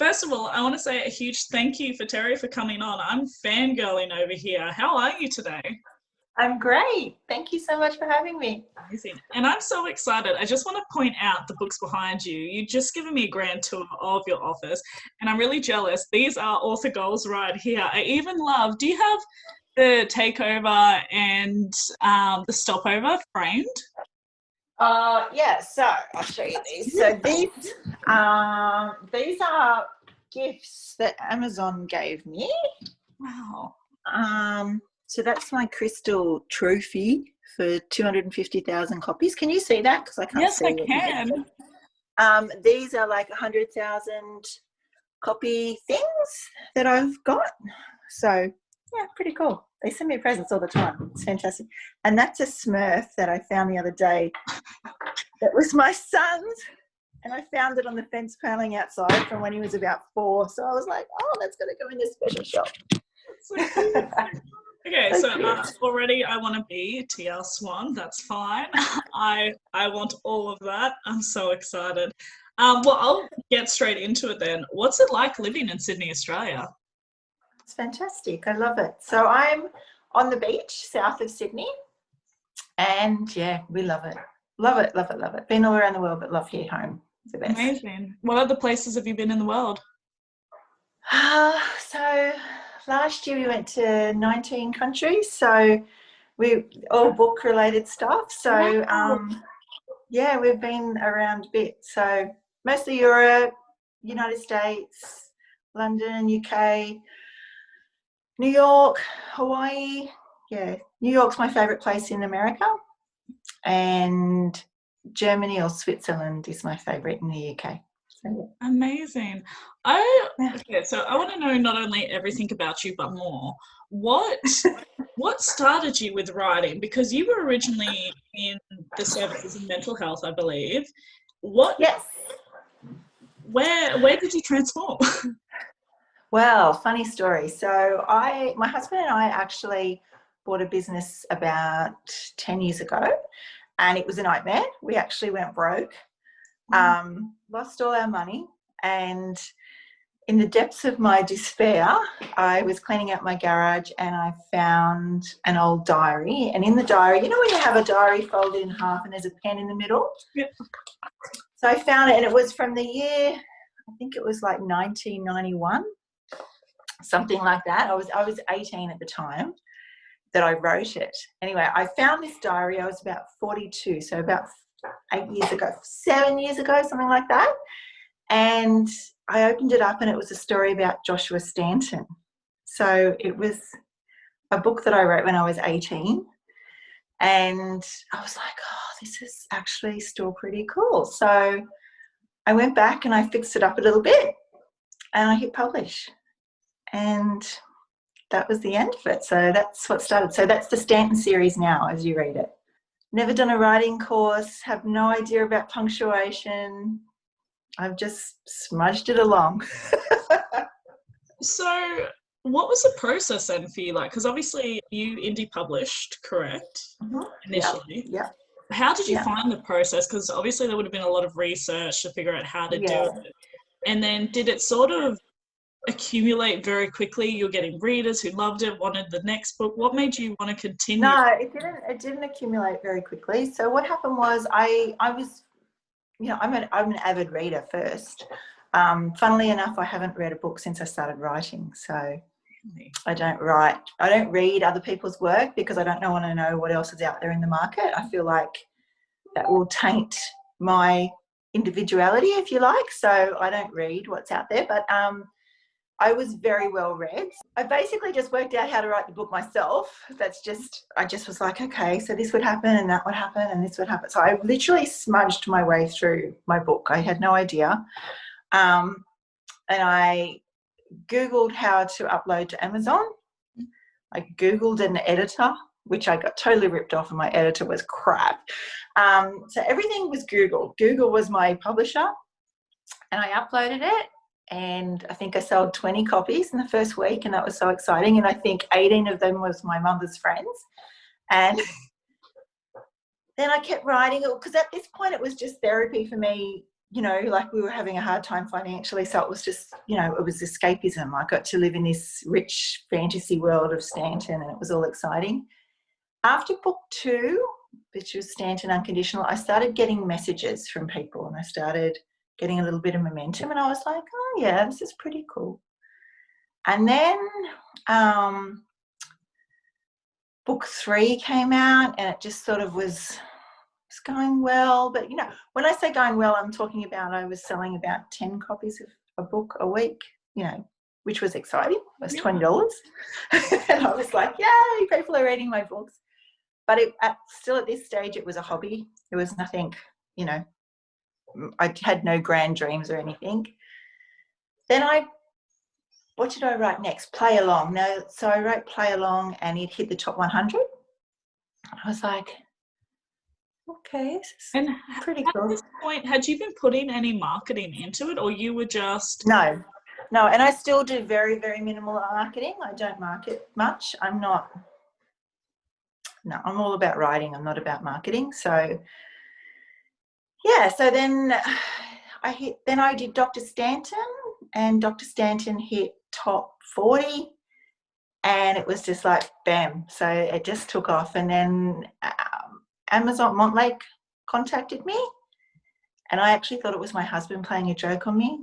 First of all, I want to say a huge thank you for Terry for coming on. I'm fangirling over here. How are you today? I'm great. Thank you so much for having me. Amazing. And I'm so excited. I just want to point out the books behind you. You've just given me a grand tour of your office, and I'm really jealous. These are author goals right here. I even love, do you have the Takeover and the Stopover framed? Yeah, so I'll show you these. So these are gifts that Amazon gave me. Wow. So that's my crystal trophy for 250,000 copies. Can you see that? Because I can't Yes, see. I can. These are like 100,000 copy things that I've got. So yeah, pretty cool. They send me presents all the time. It's fantastic. And that's a Smurf that I found the other day. That was my son's. And I found it on the fence paneling outside from when he was about 4. So I was like, oh, that's going to go in this special shop. Okay, so already I want to be T L Swan. That's fine. I want all of that. I'm so excited. Well, I'll get straight into it then. What's it like living in Sydney, Australia? It's fantastic. I love it. So I'm on the beach south of Sydney, and yeah, we love it. Love it, love it, love it. Been all around the world, but love here home. It's the best. Amazing. What other places have you been in the world? So last year we went to 19 countries. So we all book related stuff. So yeah, we've been around a bit. So mostly Europe, United States, London, UK, New York, Hawaii. Yeah, New York's my favourite place in America, and Germany or Switzerland is my favourite in the UK. So, yeah. Amazing. Okay, so I want to know not only everything about you, but more. What started you with writing? Because you were originally in the services of mental health, I believe. Yes. Where did you transform? Well, funny story. So my husband and I actually bought a business about 10 years ago, and it was a nightmare. We actually went broke, lost all our money, and in the depths of my despair, I was cleaning out my garage and I found an old diary. And in the diary, you know when you have a diary folded in half and there's a pen in the middle? Yep. So I found it, and it was from the year, I think it was like 1991. Something like that. I was 18 at the time that I wrote it. Anyway, I found this diary. I was about 42, so about 7 years ago, something like that. And I opened it up, and it was a story about Joshua Stanton. So it was a book that I wrote when I was 18, and I was like, oh, this is actually still pretty cool. So I went back and I fixed it up a little bit, and I hit publish. And that was the end of it. So that's what started. So that's the Stanton series now, as you read it. Never done a writing course, have no idea about punctuation. I've just smudged it along. So what was the process then for you like? Because obviously you indie published, correct? Mm-hmm. Initially. Yeah. How did you find the process? Because obviously there would have been a lot of research to figure out how to do it. And then did it sort of accumulate very quickly? You're getting readers who loved it, wanted the next book. What made you want to continue? No, it didn't accumulate very quickly. So what happened was I was, I'm an avid reader first. Funnily enough, I haven't read a book since I started writing. So I don't read other people's work because I don't want to know what else is out there in the market. I feel like that will taint my individuality, if you like. So I don't read what's out there, but I was very well read. I basically just worked out how to write the book myself. I just was like, okay, so this would happen and that would happen and this would happen. So I literally smudged my way through my book. I had no idea. And I Googled how to upload to Amazon. I Googled an editor, which I got totally ripped off, and my editor was crap. So everything was Google. Google was my publisher, and I uploaded it. And I think I sold 20 copies in the first week, and that was so exciting. And I think 18 of them was my mother's friends. And then I kept writing it because at this point it was just therapy for me, you know, like we were having a hard time financially. So it was just, you know, it was escapism. I got to live in this rich fantasy world of Stanton, and it was all exciting. After book 2, which was Stanton Unconditional, I started getting messages from people, and I started getting a little bit of momentum, and I was like, oh yeah, this is pretty cool. And then book 3 came out, and it just sort of was going well. But, you know, when I say going well, I'm talking about I was selling about 10 copies of a book a week, you know, which was exciting. It was $20. And I was like, yay, people are reading my books. But still at this stage, it was a hobby. It was nothing, you know, I had no grand dreams or anything. Then what did I write next? Play Along. No, so I wrote Play Along, and it hit the top 100. I was like, okay, this is pretty cool. At this point, had you been putting any marketing into it, or you were just... No, and I still do very, very minimal marketing. I don't market much. I'm all about writing. I'm not about marketing. So, yeah, so then I did Dr. Stanton, and Dr. Stanton hit top 40, and it was just like, bam. So it just took off. And then Amazon Montlake contacted me, and I actually thought it was my husband playing a joke on me.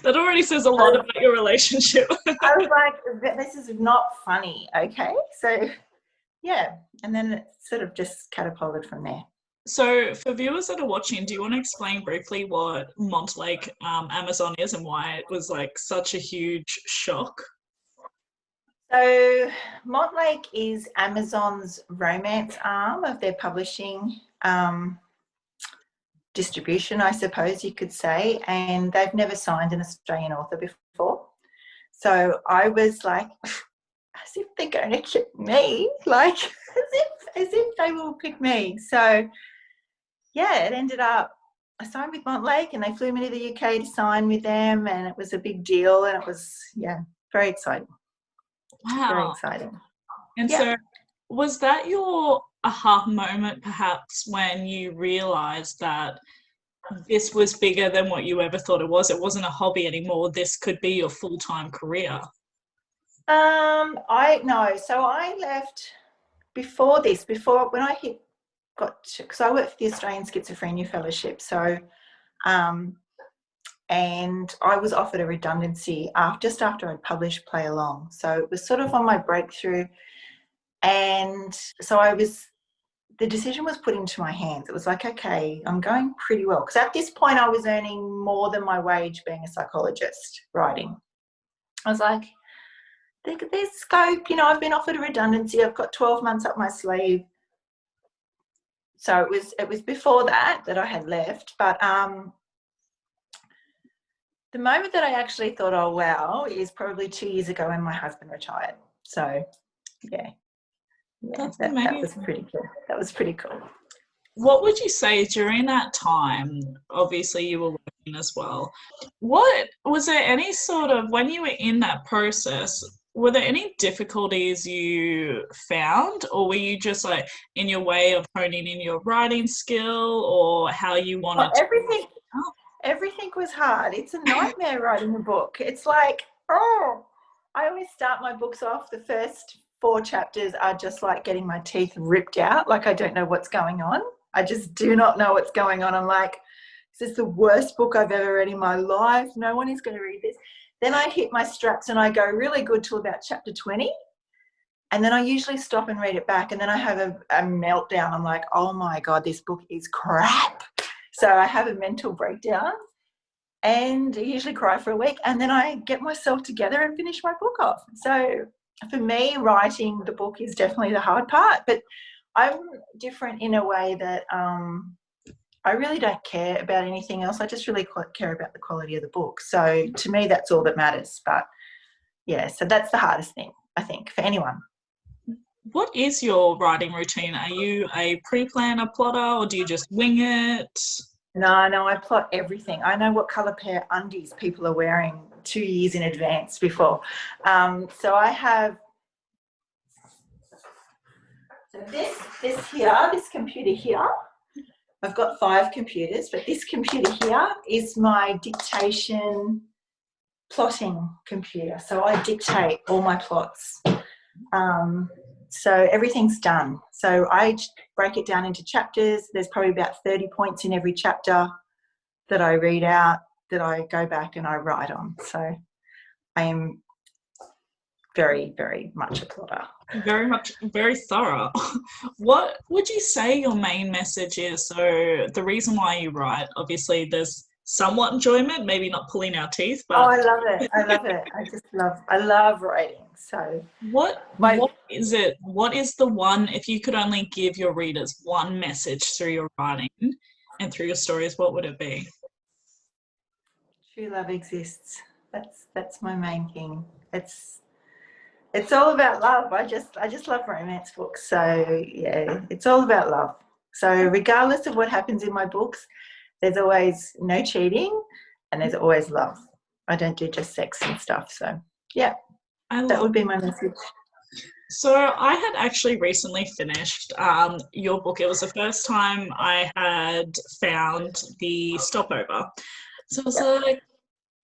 That already says a lot about your relationship. I was like, this is not funny, okay? So, yeah, and then it sort of just catapulted from there. So for viewers that are watching, do you want to explain briefly what Montlake Amazon is and why it was like such a huge shock? So Montlake is Amazon's romance arm of their publishing distribution, I suppose you could say, and they've never signed an Australian author before. So I was like, as if they're going to pick me, like as if they will pick me. So yeah, it ended up, I signed with Montlake, and they flew me to the UK to sign with them, and it was a big deal, and it was, yeah, very exciting. Wow. Very exciting. And so was that your aha moment perhaps when you realised that this was bigger than what you ever thought it was? It wasn't a hobby anymore. This could be your full-time career. So I left before when I because I worked for the Australian Schizophrenia Fellowship. So, and I was offered a redundancy just after I'd published Play Along. So it was sort of on my breakthrough. And so the decision was put into my hands. It was like, okay, I'm going pretty well. Because at this point I was earning more than my wage being a psychologist writing. I was like, there's scope, you know, I've been offered a redundancy. I've got 12 months up my sleeve. So it was before that I had left. But the moment that I actually thought, oh, wow, is probably 2 years ago when my husband retired. So, yeah. That's that amazing. was pretty cool. That was pretty cool. What would you say during that time? Obviously, you were working as well. What was there any sort of, when you were in that process, were there any difficulties you found, or were you just like in your way of honing in your writing skill, or how you wanted Everything was hard. It's a nightmare writing a book. It's like, I always start my books off. The first 4 chapters are just like getting my teeth ripped out. Like, I don't know what's going on. I just do not know what's going on. I'm like, this is the worst book I've ever read in my life. No one is going to read this. Then I hit my straps and I go really good till about chapter 20. And then I usually stop and read it back. And then I have a meltdown. I'm like, oh my God, this book is crap. So I have a mental breakdown, and I usually cry for a week, and then I get myself together and finish my book off. So for me, writing the book is definitely the hard part, but I'm different in a way that I really don't care about anything else. I just really care about the quality of the book. So to me, that's all that matters. But yeah, so that's the hardest thing, I think, for anyone. What is your writing routine? Are you a pre-planner plotter, or do you just wing it? No, I plot everything. I know what colour pair undies people are wearing 2 years in advance before. So I have this computer here I've got 5 computers, but this computer here is my dictation plotting computer. So I dictate all my plots. So everything's done. So I break it down into chapters. There's probably about 30 points in every chapter that I read out, that I go back and I write on. So I am very, very much a plotter. Very thorough. What would you say your main message is? So the reason why you write, obviously there's somewhat enjoyment, maybe not pulling our teeth, but I love it. I love writing. So what is it? What is the one, if you could only give your readers one message through your writing and through your stories, what would it be? True love exists. That's my main thing. It's all about love. I just love romance books. So yeah, it's all about love. So regardless of what happens in my books, there's always no cheating and there's always love. I don't do just sex and stuff. So yeah, that would be my message. So I had actually recently finished your book. It was the first time I had found the Stopover. So I was like,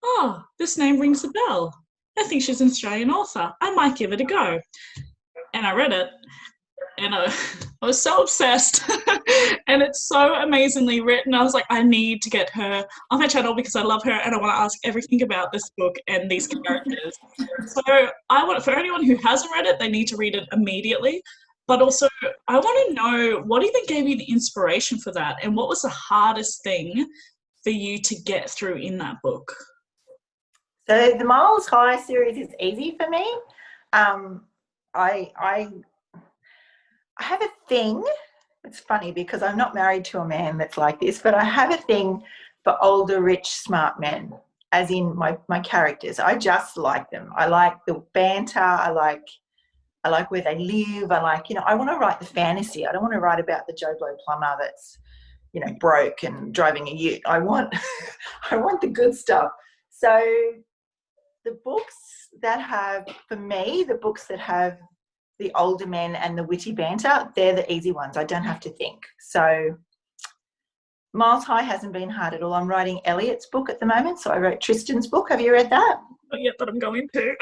oh, this name rings a bell. I think she's an Australian author. I might give it a go. And I read it, and I was so obsessed. And it's so amazingly written. I was like, I need to get her on my channel because I love her and I want to ask everything about this book and these characters. So for anyone who hasn't read it, they need to read it immediately. But also, I want to know what even gave you the inspiration for that, and what was the hardest thing for you to get through in that book? So the Miles High series is easy for me. I have a thing. It's funny because I'm not married to a man that's like this, but I have a thing for older, rich, smart men, as in my characters. I just like them. I like the banter. I like where they live. I like, I want to write the fantasy. I don't want to write about the Joe Blow plumber that's, broke and driving a ute. I want the good stuff. So the books that have, for me, the books that have the older men and the witty banter, they're the easy ones. I don't have to think. So Miles High hasn't been hard at all. I'm writing Elliot's book at the moment. So I wrote Tristan's book. Have you read that? Not yet, but I'm going to.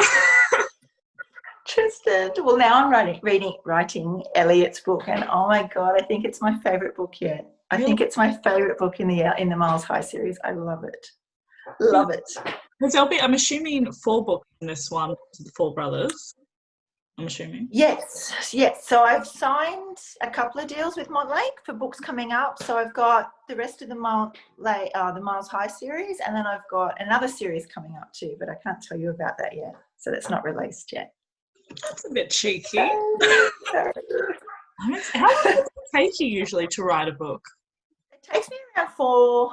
Tristan. Well, now I'm writing Elliot's book, and oh my God, I think it's my favourite book yet. I think it's my favourite book in the Miles High series. I love it. Love it. I'm assuming 4 books in this one, the 4 brothers. I'm assuming. Yes. So I've signed a couple of deals with Montlake for books coming up. So I've got the rest of the Miles High series, and then I've got another series coming up too, but I can't tell you about that yet. So that's not released yet. That's a bit cheeky. How long does it take you usually to write a book? It takes me around 4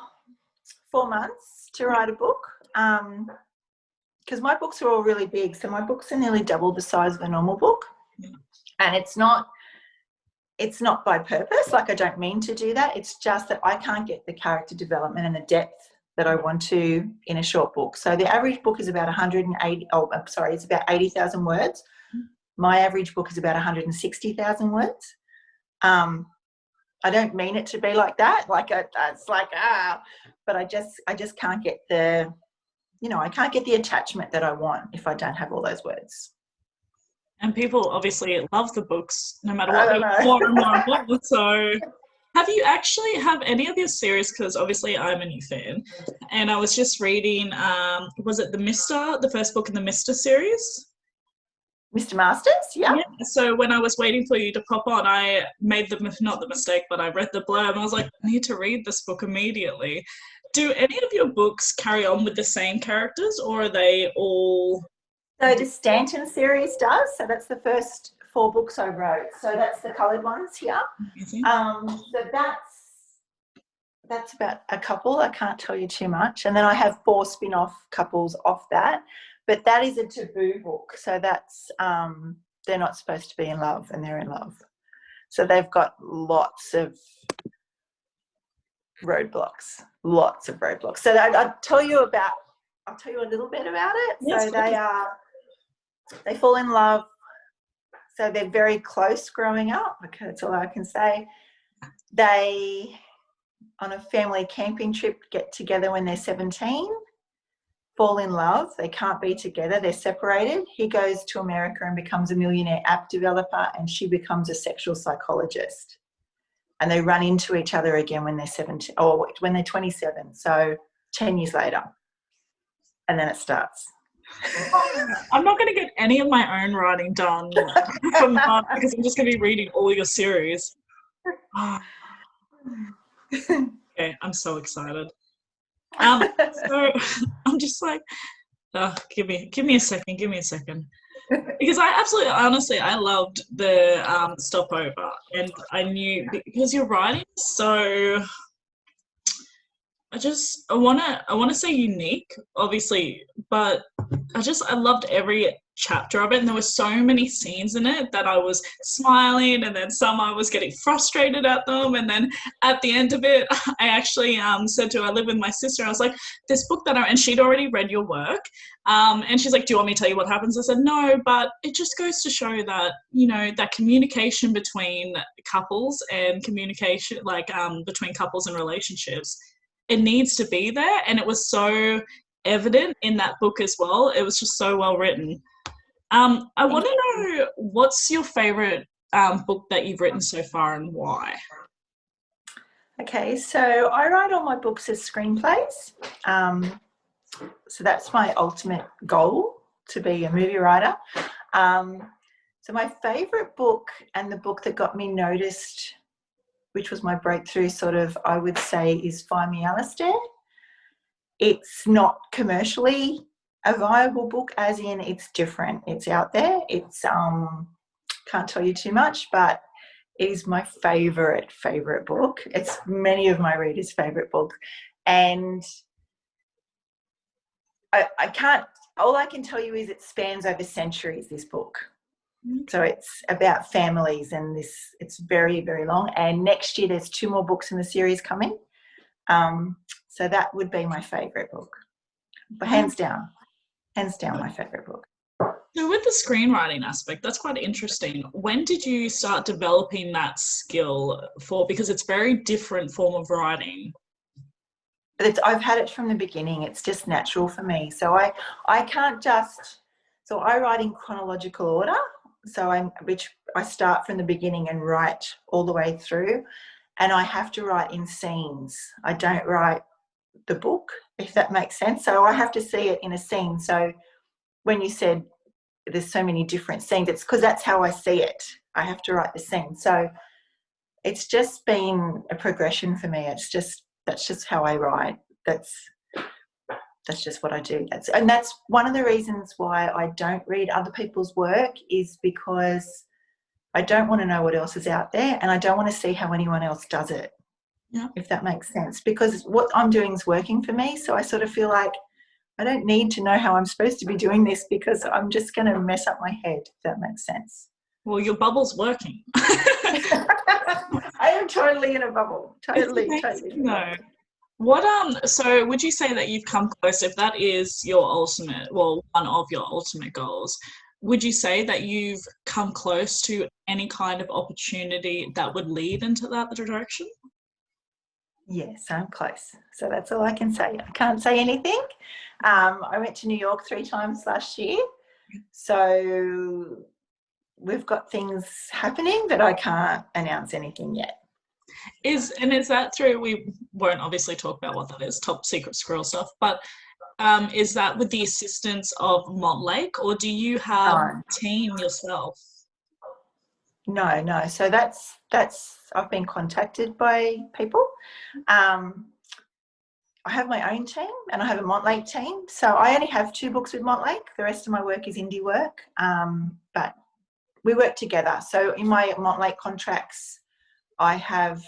months to write a book. Because my books are all really big. So my books are nearly double the size of a normal book. Yeah. And it's not by purpose. Like, I don't mean to do that. It's just that I can't get the character development and the depth that I want to in a short book. So the average book is about it's about 80,000 words. My average book is about 160,000 words. I don't mean it to be like that. But I just can't get I can't get the attachment that I want if I don't have all those words. And people obviously love the books, no matter what. So have any of your series, because obviously I'm a new fan, and I was just reading, was it the first book in the Mr. series? Mr. Masters, yeah. So when I was waiting for you to pop on, I made not the mistake, but I read the blurb and I was like, I need to read this book immediately. Do any of your books carry on with the same characters, or are they all... So the Stanton series does. So that's the first 4 books I wrote. So that's the coloured ones here. So that's about a couple. I can't tell you too much. And then I have 4 spin-off couples off that. But that is a taboo book. So that's they're not supposed to be in love, and they're in love. So they've got lots of roadblocks. So I'll tell you a little bit about it. Yes, so they fall in love. So they're very close growing up. Okay, that's all I can say. They on a family camping trip, get together when they're 17, fall in love. They can't be together. They're separated. He goes to America and becomes a millionaire app developer, and she becomes a sexual psychologist. And they run into each other again when they're 17 or when they're 27. So 10 years later. And then it starts. I'm not going to get any of my own writing done from that because I'm just going to be reading all your series. Okay, I'm so excited. So I'm just like, give me a second. Because I absolutely, honestly, I loved the Stopover, and I knew because your writing is so. I wanna say unique, obviously, but I loved every chapter of it, and there were so many scenes in it that I was smiling, and then some I was getting frustrated at them, and then at the end of it, I actually said to her, I live with my sister, I was like, this book and she'd already read your work, and she's like, do you want me to tell you what happens? I said, no, but it just goes to show that, you know, that communication between couples and communication, like between couples and relationships, it needs to be there, and it was so evident in that book as well. It was just so well written. I want to know, what's your favorite book that you've written so far and why? Okay, so I write all my books as screenplays. So that's my ultimate goal, to be a movie writer. So my favorite book, and the book that got me noticed, which was my breakthrough sort of, I would say, is Find Me Alistair. It's not commercially a viable book, as in it's different. It's out there. It's, can't tell you too much, but it is my favourite book. It's many of my readers' favourite book. And I can't, all I can tell you is it spans over centuries, this book. So it's about families, and it's very, very long. And next year there's 2 more books in the series coming. So that would be my favourite book. But hands down my favourite book. So with the screenwriting aspect, that's quite interesting. When did you start developing that skill because it's a very different form of writing? I've had it from the beginning. It's just natural for me. So I can't just, so I write in chronological order. Which I start from the beginning and write all the way through, and I have to write in scenes. I don't write the book, if that makes sense. So I have to see it in a scene. So when you said there's so many different scenes, it's because that's how I see it. I have to write the scene. So it's just been a progression for me. That's just how I write. That's just what I do. That's one of the reasons why I don't read other people's work, is because I don't want to know what else is out there, and I don't want to see how anyone else does it, if that makes sense, because what I'm doing is working for me. So I sort of feel like I don't need to know how I'm supposed to be doing this, because I'm just going to mess up my head, if that makes sense. Well, your bubble's working. I am totally in a bubble. Totally. No. So would you say that you've come close, if that is your one of your ultimate goals, would you say that you've come close to any kind of opportunity that would lead into that direction? Yes, I'm close. So that's all I can say. I can't say anything. I went to New York 3 times last year. So we've got things happening, but I can't announce anything yet. Is that through, we won't obviously talk about what that is, top secret squirrel stuff, but is that with the assistance of Montlake, or do you have a team yourself? No. So that's I've been contacted by people. I have my own team, and I have a Montlake team. So I only have 2 books with Montlake. The rest of my work is indie work, but we work together. So in my Montlake contracts, I have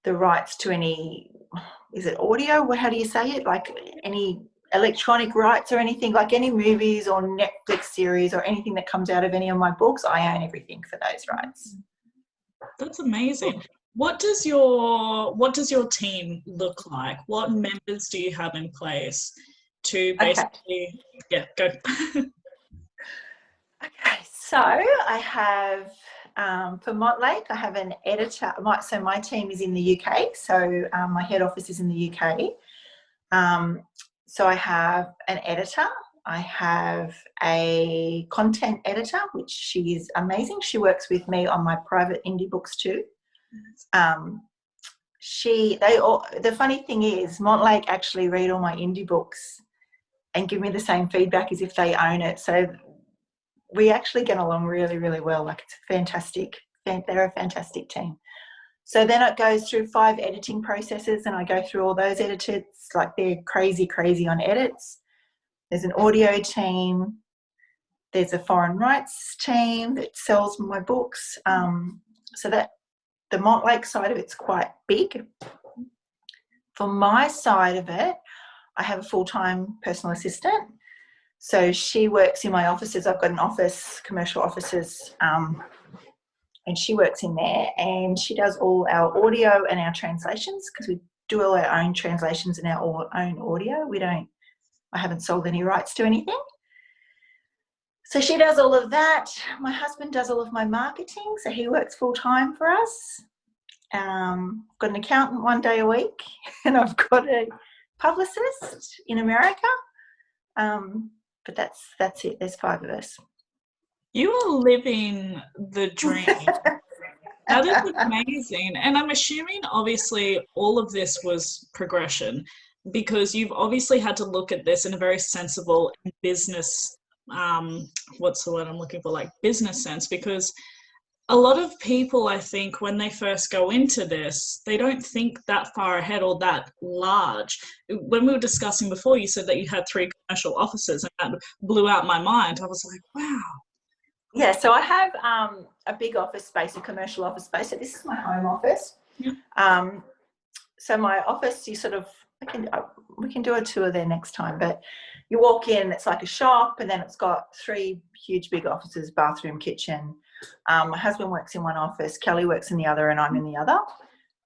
the rights to any, is it audio? How do you say it? Like any electronic rights or anything, like any movies or Netflix series or anything that comes out of any of my books, I own everything for those rights. That's amazing. What does your team look like? What members do you have in place to basically, go. Okay, so I have For Montlake, I have an editor. So my team is in the UK. So my head office is in the UK. So I have an editor. I have a content editor, which she is amazing. She works with me on my private indie books too. The funny thing is, Montlake actually read all my indie books and give me the same feedback as if they own it. So we actually get along really, really well. Like, it's fantastic. They're a fantastic team. So then it goes through 5 editing processes, and I go through all those editors. Like, they're crazy on edits. There's an audio team. There's a foreign rights team that sells my books. So that the Montlake side of it's quite big. For my side of it, I have a full-time personal assistant. So she works in my offices. I've got an office, commercial offices, and she works in there, and she does all our audio and our translations, because we do all our own translations and our own audio. I haven't sold any rights to anything. So she does all of that. My husband does all of my marketing, so he works full-time for us. I've got an accountant 1 day a week, and I've got a publicist in America. But that's it. There's 5 of us. You are living the dream. That is amazing. And I'm assuming, obviously, all of this was progression, because you've obviously had to look at this in a very sensible business, what's the word I'm looking for, like business sense, because a lot of people, I think, when they first go into this, they don't think that far ahead or that large. When we were discussing before, you said that you had 3 commercial offices, and that blew out my mind. I was like, wow. Yeah, so I have a big office space, a commercial office space. So this is my home office. Yeah. So my office, we can do a tour there next time, but you walk in, it's like a shop, and then it's got 3 huge big offices, bathroom, kitchen. My husband works in one office, Kelly works in the other, and I'm in the other.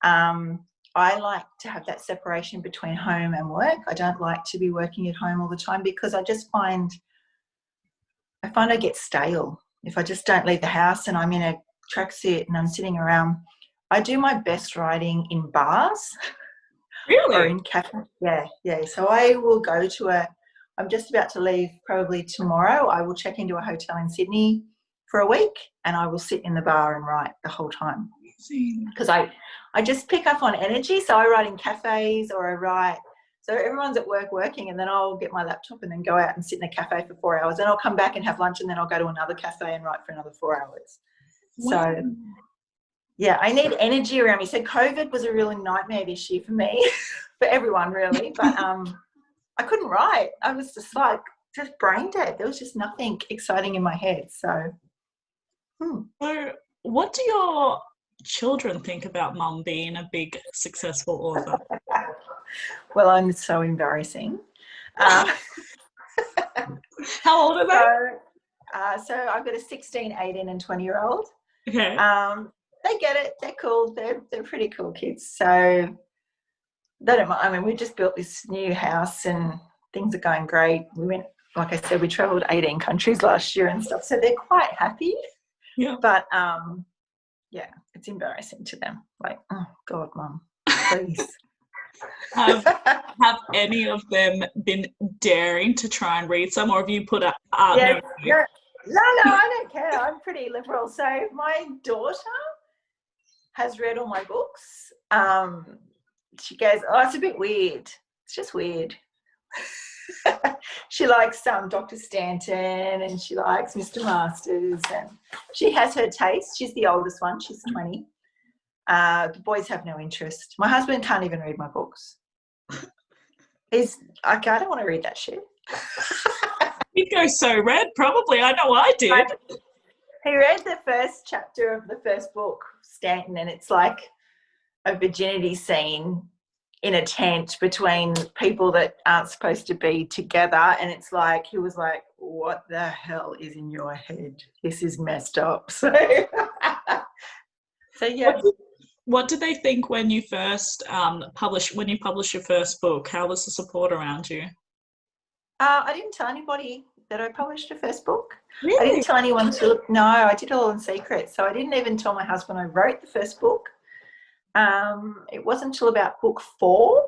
I like to have that separation between home and work. I don't like to be working at home all the time, because I find I get stale if I just don't leave the house and I'm in a tracksuit and I'm sitting around. I do my best writing in bars. Really? Or in cafes. Yeah. So I will go to I'm just about to leave probably tomorrow. I will check into a hotel in Sydney for a week, and I will sit in the bar and write the whole time. Because I just pick up on energy. So I write in cafes, or I write. So everyone's at work working, and then I'll get my laptop and then go out and sit in a cafe for 4 hours. Then I'll come back and have lunch, and then I'll go to another cafe and write for another 4 hours. Wow. So, yeah, I need energy around me. So COVID was a really nightmare this year for me, for everyone really. But I couldn't write. I was just brain dead. There was just nothing exciting in my head. So, So what do your children think about Mum being a big, successful author? Well, I'm so embarrassing. How old are they? So I've got a 16, 18 and 20-year-old. Okay. They get it. They're cool. They're pretty cool kids. So they don't mind. I mean, we just built this new house and things are going great. We went, like I said, we travelled 18 countries last year and stuff. So they're quite happy. Yeah. But, yeah, it's embarrassing to them. Like, oh, God, Mum, please. Have any of them been daring to try and read some, or have you put up? No, I don't care. I'm pretty liberal. So my daughter has read all my books. She goes, oh, it's a bit weird. It's just weird. She likes Dr. Stanton, and she likes Mr. Masters, and she has her taste. She's the oldest one. She's 20. The boys have no interest. My husband can't even read my books. He's like, I don't want to read that shit. He'd go so red, probably. I know I did. He read the first chapter of the first book, Stanton, and it's like a virginity scene in a tent between people that aren't supposed to be together, and it's like, he was like, what the hell is in your head? This is messed up. So yeah. What did they think when you first published your first book? How was the support around you? I didn't tell anybody that I published the first book. I Really? didn't tell anyone no, I did it all in secret. So I didn't even tell my husband I wrote the first book. It wasn't until about book 4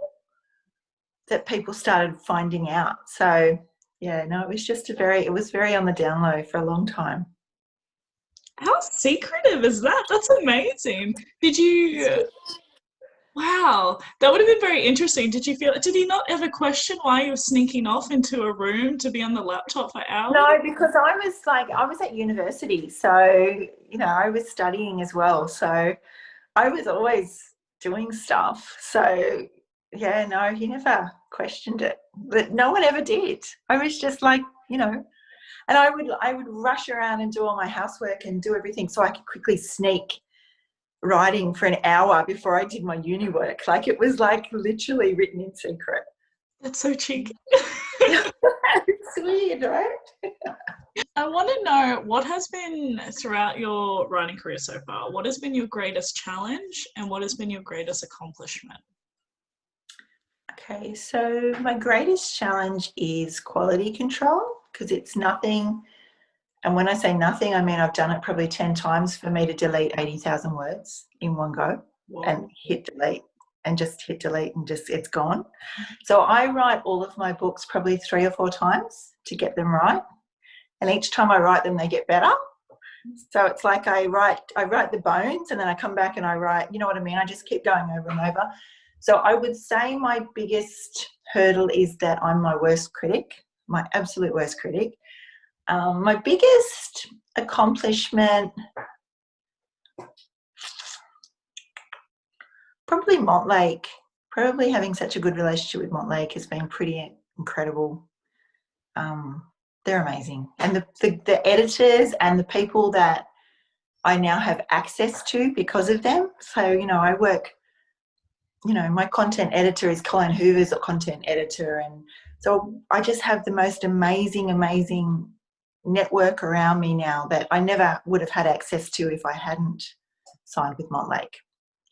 that people started finding out. So yeah, no, it was just it was very on the down low for a long time. How secretive is that? That's amazing. Did you, wow, that would have been very interesting. Did he not ever question why you were sneaking off into a room to be on the laptop for hours? No, because I was at university, so I was studying as well, so I was always doing stuff. So yeah, no, he never questioned it, but no one ever did. I was just like, and I would rush around and do all my housework and do everything so I could quickly sneak writing for an hour before I did my uni work. Like, it was like literally written in secret. That's so cheeky. It's weird, right? I want to know, what has been, throughout your writing career so far, what has been your greatest challenge and what has been your greatest accomplishment? Okay, so my greatest challenge is quality control, because it's nothing, and when I say nothing, I mean I've done it probably 10 times for me to delete 80,000 words in one go. Whoa. And hit delete and just hit delete and just it's gone. So I write all of my books probably 3 or 4 times to get them right, and each time I write them they get better. So it's like I write the bones and then I come back and I write, you know what I mean? I just keep going over and over. So I would say my biggest hurdle is that I'm my worst critic, my absolute worst critic. My biggest accomplishment, probably Montlake. Probably having such a good relationship with Montlake has been pretty incredible. They're amazing. And the editors and the people that I now have access to because of them. So, I work, my content editor is Colin Hoover's a content editor. And so I just have the most amazing network around me now that I never would have had access to if I hadn't signed with Montlake.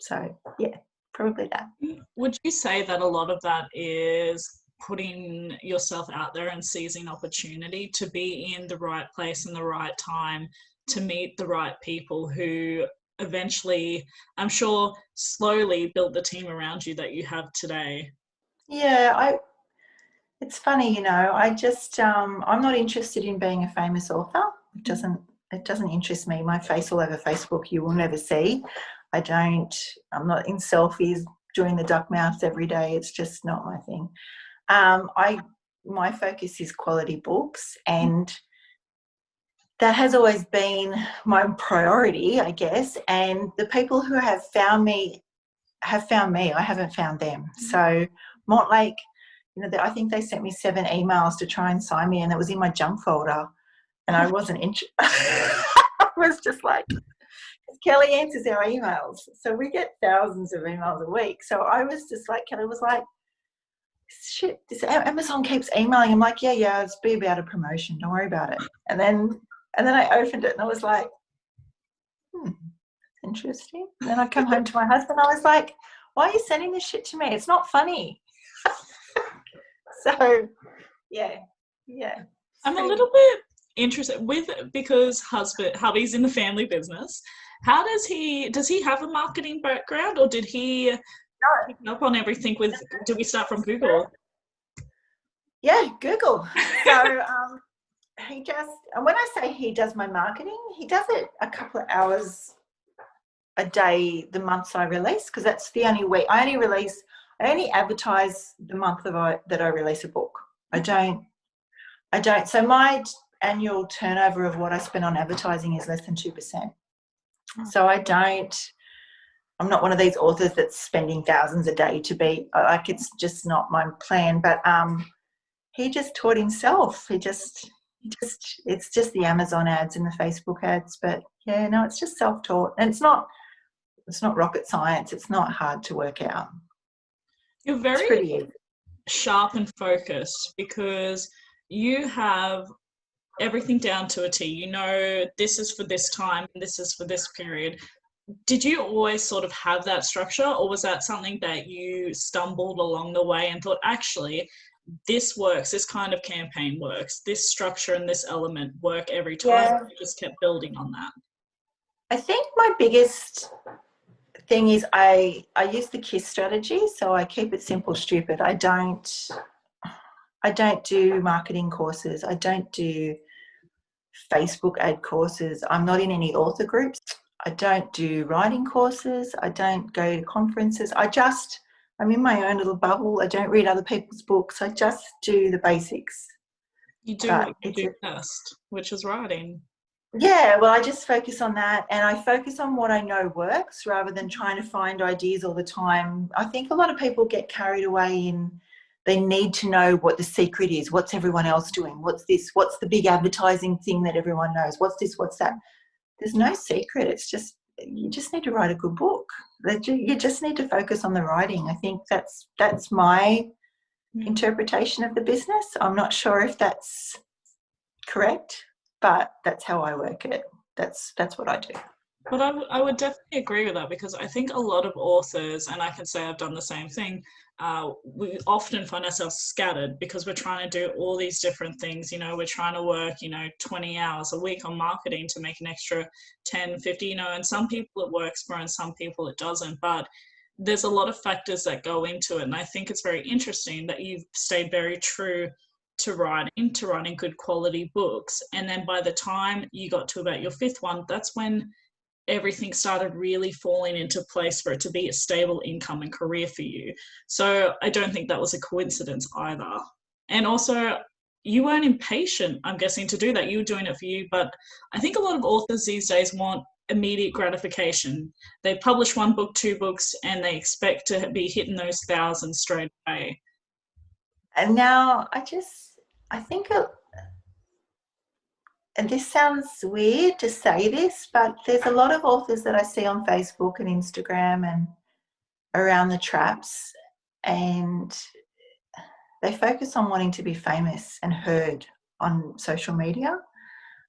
So, yeah, probably that. Would you say that a lot of that is putting yourself out there and seizing opportunity to be in the right place in the right time to meet the right people who eventually, I'm sure, slowly built the team around you that you have today? Yeah, it's funny, I just I'm not interested in being a famous author. It doesn't interest me. My face all over Facebook you will never see. I'm not in selfies doing the duck mouths every day. It's just not my thing. My focus is quality books, and that has always been my priority, I guess. And the people who have found me. I haven't found them. So Montlake, I think they sent me 7 emails to try and sign me, and it was in my junk folder, and I wasn't interested. I was just like, Kelly answers our emails, so we get thousands of emails a week. So I was just like, Kelly was like, shit, this Amazon keeps emailing. I'm like, yeah, it's be about a promotion. Don't worry about it. And then I opened it and I was like, interesting. And then I come home to my husband. I was like, why are you sending this shit to me? It's not funny. So, yeah. I'm a little bit interested because hubby's in the family business. How does he have a marketing background, or did he pick up on everything do we start from Google? Yeah, Google. So he just, and when I say he does my marketing, he does it a couple of hours a day the months I release, because that's the only way I only advertise the month that I release a book. I don't so my annual turnover of what I spend on advertising is less than 2%. So I'm not one of these authors that's spending thousands a day to be like, it's just not my plan. But he just taught himself. It's just the Amazon ads and the Facebook ads. But yeah, no, it's just self-taught, and it's not rocket science. It's not hard to work out. You're very sharp and focused because you have everything down to a T. This is for this time and this is for this period. Did you always sort of have that structure, or was that something that you stumbled along the way and thought, actually, this works, this kind of campaign works, this structure and this element work every time? Yeah. You just kept building on that. I think my biggest thing is I use the KISS strategy, so I keep it simple, stupid. I don't do marketing courses. I don't do Facebook ad courses. I'm not in any author groups. I don't do writing courses. I don't go to conferences. I'm in my own little bubble. I don't read other people's books. I just do the basics. You do what you do best, which is writing. Yeah, well, I just focus on that, and I focus on what I know works rather than trying to find ideas all the time. I think a lot of people get carried away in they need to know what the secret is. What's everyone else doing? What's this? What's the big advertising thing that everyone knows? What's this? What's that? There's no secret. It's just you just need to write a good book. You just need to focus on the writing. I think that's my interpretation of the business. I'm not sure if that's correct, but that's how I work it. That's what I do. But I would definitely agree with that, because I think a lot of authors, and I can say I've done the same thing, we often find ourselves scattered because we're trying to do all these different things. We're trying to work, 20 hours a week on marketing to make an extra 10, 50, and some people it works for and some people it doesn't. But there's a lot of factors that go into it. And I think it's very interesting that you've stayed very true to writing good quality books. And then by the time you got to about your fifth one, that's when everything started really falling into place for it to be a stable income and career for you. So I don't think that was a coincidence either. And also, you weren't impatient, I'm guessing, to do that. You were doing it for you. But I think a lot of authors these days want immediate gratification. They publish one book, two books, and they expect to be hitting those thousands straight away. And now I think and this sounds weird to say this, but there's a lot of authors that I see on Facebook and Instagram and around the traps, and they focus on wanting to be famous and heard on social media.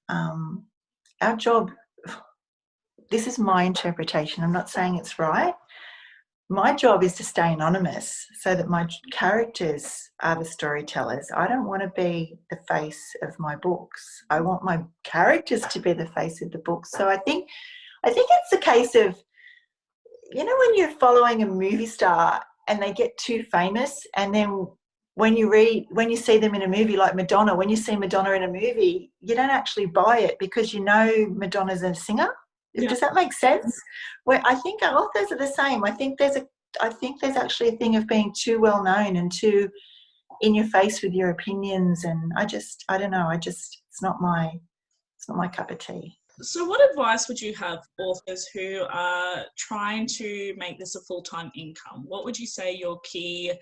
Our job, this is my interpretation, I'm not saying it's right. My job is to stay anonymous so that my characters are the storytellers. I don't want to be the face of my books. I want my characters to be the face of the books. So I think it's a case of, when you're following a movie star and they get too famous, and then when you see them in a movie like Madonna, when you see Madonna in a movie, you don't actually buy it because Madonna's a singer. Yeah. Does that make sense? Where I think our authors are the same. I think there's actually a thing of being too well known and too in your face with your opinions, and I don't know. It's not my cup of tea. So what advice would you have authors who are trying to make this a full-time income? What would you say your key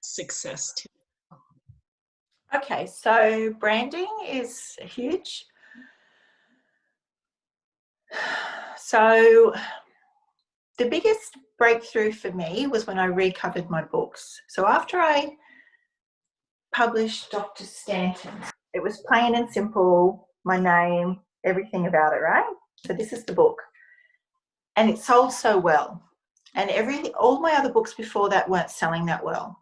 success tips are? Okay, so branding is huge. So the biggest breakthrough for me was when I recovered my books. So after I published Dr. Stanton, it was plain and simple, my name, everything about it, right? So this is the book. And it sold so well. And all my other books before that weren't selling that well.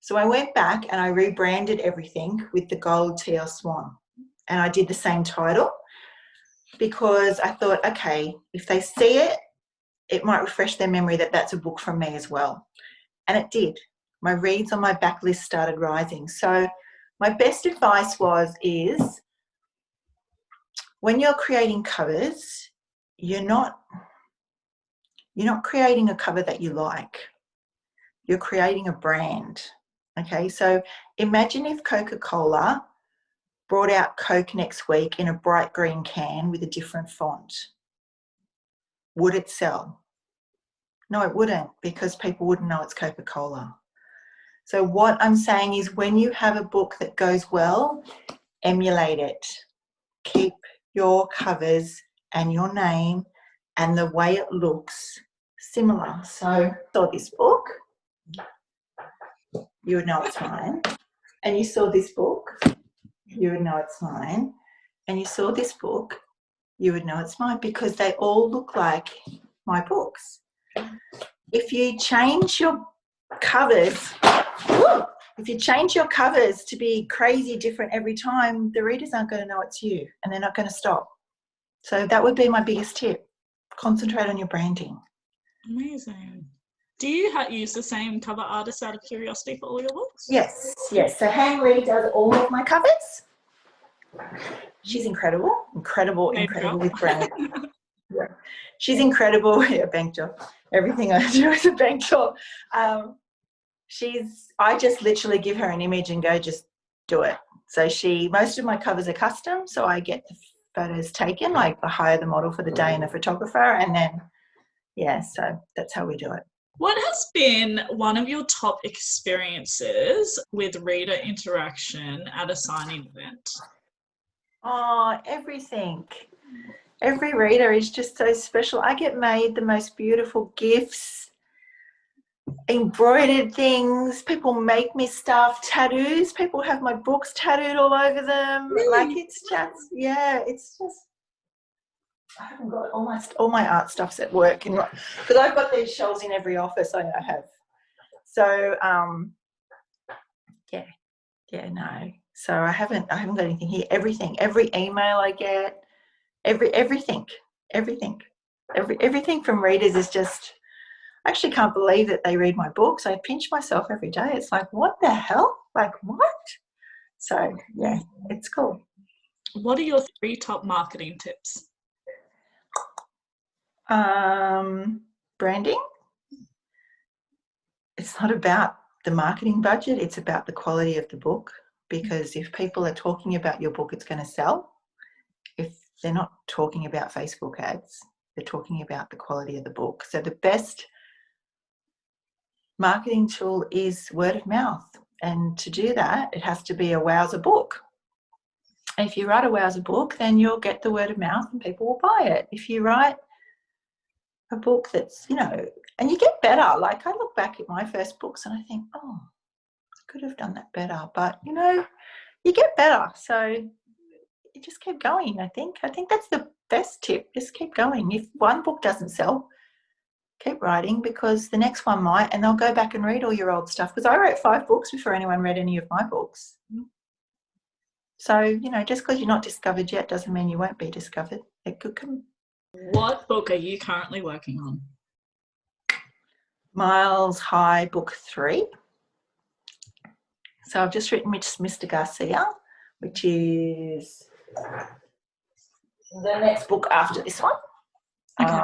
So I went back and I rebranded everything with the gold T L Swan. And I did the same title, because I thought, okay, if they see it, it might refresh their memory that that's a book from me as well. And it did. My reads on my backlist started rising. So my best advice is when you're creating covers, you're not creating a cover that you like. You're creating a brand. Okay, so imagine if Coca-Cola brought out Coke next week in a bright green can with a different font. Would it sell? No, it wouldn't, because people wouldn't know it's Coca-Cola. So what I'm saying is, when you have a book that goes well, emulate it. Keep your covers and your name and the way it looks similar. So saw this book, you would know it's mine. And you saw this book, you would know it's mine. And you saw this book, you would know it's mine, because they all look like my books. If you change your covers, if you change your covers to be crazy different every time, the readers aren't going to know it's you and they're not going to stop. So that would be my biggest tip. Concentrate on your branding. Amazing. Do you use the same cover artist out of curiosity for all your books? Yes. So Hang Lee does all of my covers. She's incredible with brand. Yeah. She's incredible. Yeah, bank job. Everything I do is a bank job. I just literally give her an image and go, just do it. So most of my covers are custom, so I get the photos taken, like I hire the model for the day and a photographer, and then, so that's how we do it. What has been one of your top experiences with reader interaction at a signing event? Oh, everything. Every reader is just so special. I get made the most beautiful gifts, embroidered things. People make me stuff, tattoos. People have my books tattooed all over them. Really? Like it's just. I haven't got all my art stuff's at work, and because I've got these shelves in every office I have. So no. So I haven't got anything here. Everything, every email I get, everything from readers is just. I actually can't believe that they read my books. I pinch myself every day. It's like, what the hell? Like what? So yeah, it's cool. What are your 3 top marketing tips? Branding. It's not about the marketing budget, it's about the quality of the book, because if people are talking about your book, it's going to sell. If they're not talking about Facebook ads, they're talking about the quality of the book. So the best marketing tool is word of mouth, and to do that it has to be a wowzer book. If you write a wowzer book, then you'll get the word of mouth and people will buy it. If you write a book that's, and you get better. Like I look back at my first books and I think, oh, I could have done that better. But, you get better. So you just keep going, I think. I think that's the best tip. Just keep going. If one book doesn't sell, keep writing, because the next one might, and they'll go back and read all your old stuff. Because I wrote 5 books before anyone read any of my books. So, just because you're not discovered yet doesn't mean you won't be discovered. It could come. What book are you currently working on? Miles High, book 3. So I've just written Mr. Garcia, which is the next book after this one. Okay.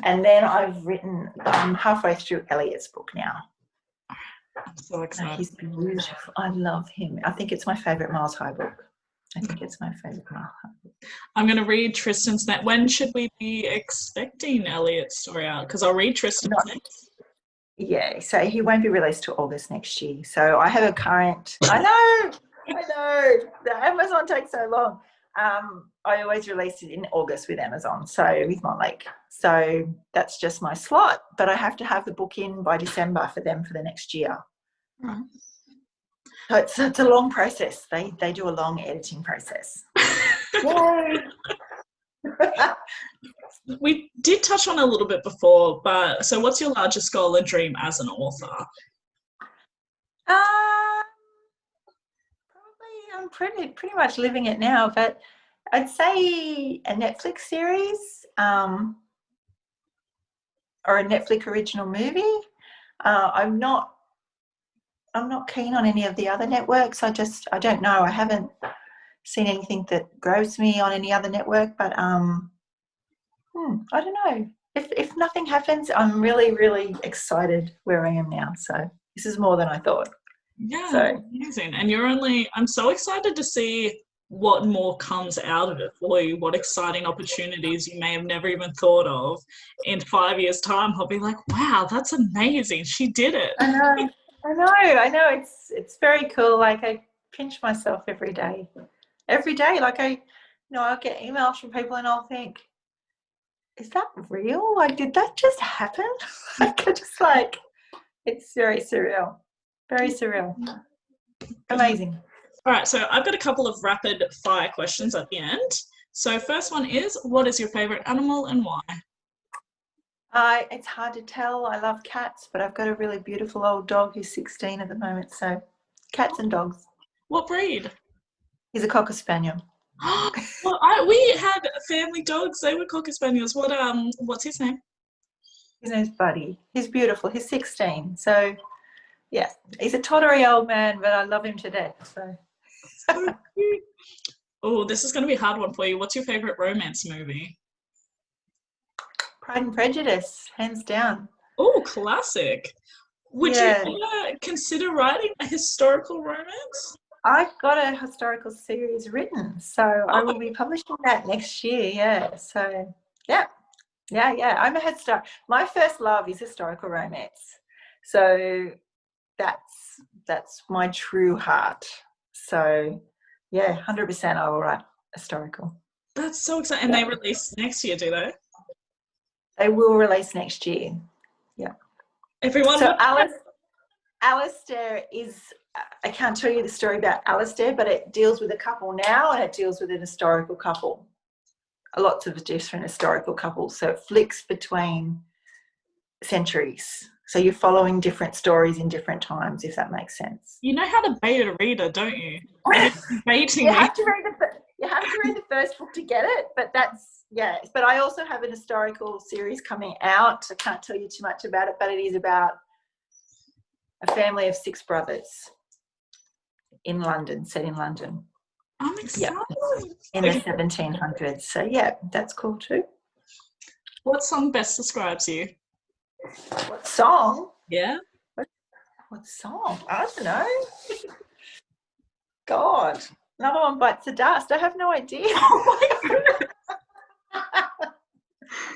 And then I'm halfway through Elliot's book now. I'm so excited. He's beautiful. I love him. I think it's my favourite Miles High book. I'm going to read Tristan's next. When should we be expecting Elliot's story out? Because I'll read Tristan's next. Yeah, so he won't be released till August next year. So I have a current. I know. The Amazon takes so long. I always release it in August with Amazon, so with Montlake. So that's just my slot. But I have to have the book in by December for them for the next year. Right. So it's a long process. They do a long editing process. We did touch on it a little bit before, but so what's your largest goal and dream as an author? Probably I'm pretty much living it now, but I'd say a Netflix series or a Netflix original movie. I'm not keen on any of the other networks. I don't know. I haven't seen anything that grabs me on any other network, but I don't know. If nothing happens, I'm really, really excited where I am now. So this is more than I thought. Yeah, so amazing. And I'm so excited to see what more comes out of it for you, what exciting opportunities you may have never even thought of. In 5 years' time, I'll be like, wow, that's amazing. She did it. I know. It's very cool. Like I pinch myself every day. Like I'll get emails from people and I'll think, is that real? Like, did that just happen? It's very surreal. Very surreal. Amazing. All right, so I've got a couple of rapid fire questions at the end. So first one is, what is your favorite animal and why? It's hard to tell. I love cats, but I've got a really beautiful old dog who's 16 at the moment. So Cats and dogs. What breed? He's a Cocker Spaniel. Well, we had family dogs. They were Cocker Spaniels. What's his name? His name's Buddy. He's beautiful. He's 16. So, yeah, he's a tottery old man, but I love him to death. So. Oh, this is going to be a hard one for you. What's your favourite romance movie? Pride and Prejudice, hands down. Oh, classic. Would you ever consider writing a historical romance? I've got a historical series written, so I will be publishing that next year. Yeah. So, yeah. I'm a head start. My first love is historical romance. So that's my true heart. So, yeah, 100% I will write historical. That's so exciting. And they release next year, do they? They will release next year. Yeah. Everyone. So Alistair is, I can't tell you the story about Alistair, but it deals with a couple now and it deals with an historical couple. Lots of different historical couples. So it flicks between centuries. So you're following different stories in different times, if that makes sense. You know how to bait a reader, don't you? You have to read the first book to get it, but But I also have an historical series coming out. I can't tell you too much about it, but it is about a family of 6 brothers in London, set in London. I'm excited. In the 1700s. So, yeah, that's cool too. What song best describes you? What song? Yeah. What song? I don't know. God. Another one bites the dust. I have no idea. Oh my goodness.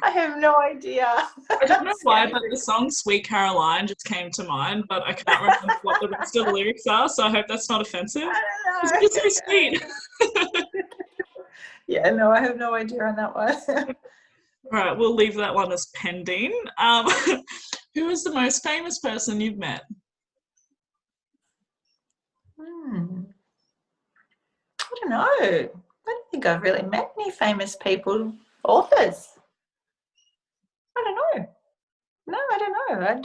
I have no idea. I don't know why, but the song Sweet Caroline just came to mind, but I can't remember what the rest of the lyrics are, so I hope that's not offensive. I don't know. It's so sweet. Yeah, no, I have no idea on that one. All right, we'll leave that one as pending. Who is the most famous person you've met? I don't know. I don't think I've really met any famous people, authors. I don't know. No, I don't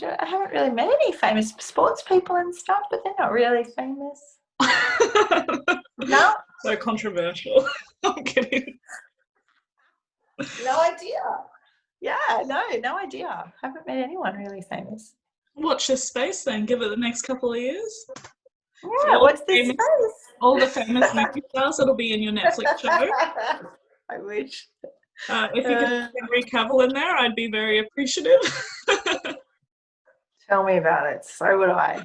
know. I haven't really met any famous sports people and stuff, but they're not really famous. No. So controversial. I'm kidding. No idea. Yeah, no idea. Haven't met anyone really famous. Watch this space then. Give it the next couple of years. Yeah, what's this space? All the famous movie stars that'll be in your Netflix show. I wish. If you could have Henry Cavill in there, I'd be very appreciative. Tell me about it. So would I.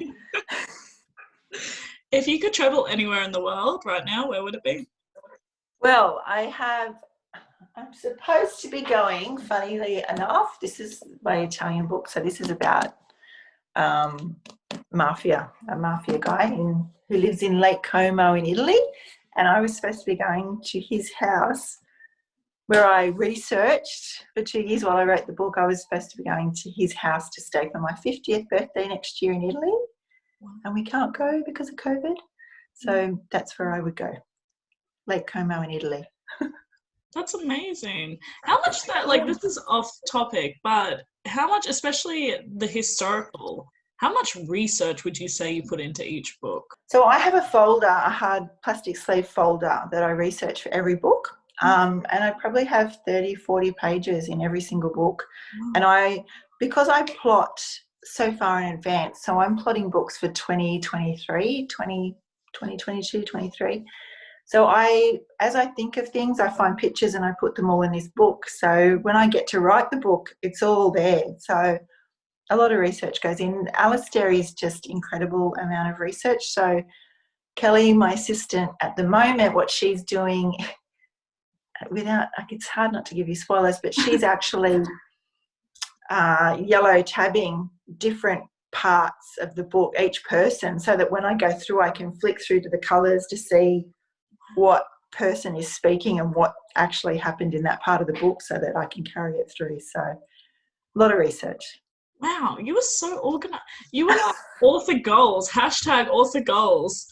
If you could travel anywhere in the world right now, where would it be? Well, I'm supposed to be going, funnily enough, this is my Italian book, so this is about a mafia guy who lives in Lake Como in Italy, and I was supposed to be going to his house where I researched for 2 years while I wrote the book. I was supposed to be going to his house to stay for my 50th birthday next year in Italy, and we can't go because of COVID, so that's where I would go, Lake Como in Italy. That's amazing. How much this is off topic, but how much, especially the historical, how much research would you say you put into each book? So I have a folder, a hard plastic sleeve folder that I research for every book. And I probably have 30, 40 pages in every single book. And because I plot so far in advance, so I'm plotting books for 2023, 2022, 23. So as I think of things, I find pictures and I put them all in this book. So when I get to write the book, it's all there. So a lot of research goes in. Alistair is just incredible amount of research. So Kelly, my assistant at the moment, what she's doing it's hard not to give you spoilers, but she's actually yellow tabbing different parts of the book, each person, so that when I go through, I can flick through to the colours to see what person is speaking and what actually happened in that part of the book so that I can carry it through. So a lot of research. Wow, you were so organised. You were like author goals, hashtag author goals.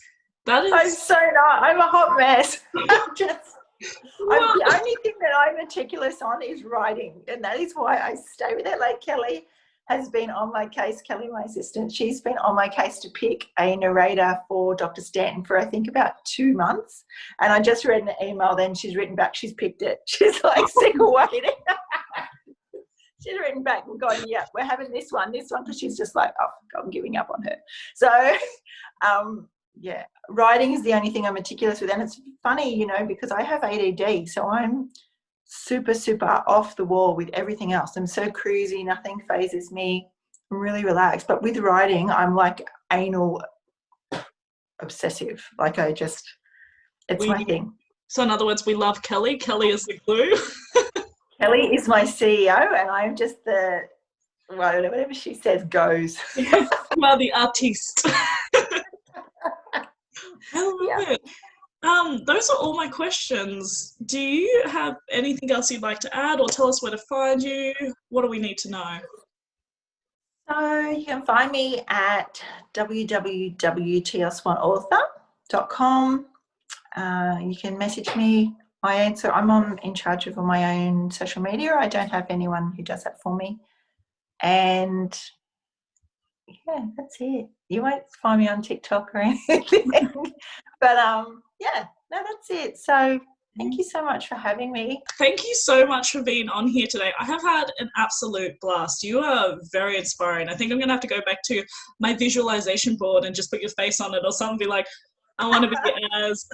That is... I'm so not. I'm a hot mess. The only thing that I'm meticulous on is writing, and that is why I stay with it. Like Kelly, has been on my case. Kelly, my assistant, she's been on my case to pick a narrator for Dr. Stanton for I think about 2 months. And I just read an email then she's written back, she's picked it. She's like sick of waiting. She's written back and gone, yeah, we're having this one, because she's just like, oh, I'm giving up on her. So, yeah, writing is the only thing I'm meticulous with. And it's funny, you know, because I have ADD, so I'm super, super off the wall with everything else. I'm so cruisy, nothing phases me. I'm really relaxed. But with writing, I'm like anal obsessive. Like it's my thing. So in other words, we love Kelly. Kelly is the glue. Kelly is my CEO, and I'm just whatever she says goes. You are the artiste. I love it. Those are all my questions. Do you have anything else you'd like to add, or tell us where to find you? What do we need to know? So you can find me at www.tlswanauthor.com. You can message me. I'm in charge of my own social media. I don't have anyone who does that for me. And yeah, that's it. You won't find me on TikTok or anything. But yeah, no, that's it. So thank you so much for having me. Thank you so much for being on here today. I have had an absolute blast. You are very inspiring. I think I'm going to have to go back to my visualization board and just put your face on it or something, be like, I want to be as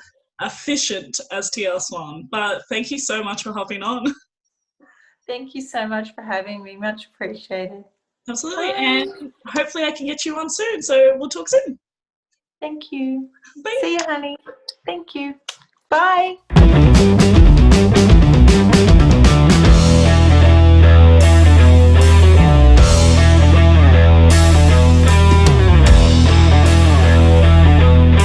efficient as T L Swan. But thank you so much for hopping on. Thank you so much for having me. Much appreciated. Absolutely. And hopefully I can get you on soon. So we'll talk soon. Thank you. Bye. See you, honey. Thank you. Bye.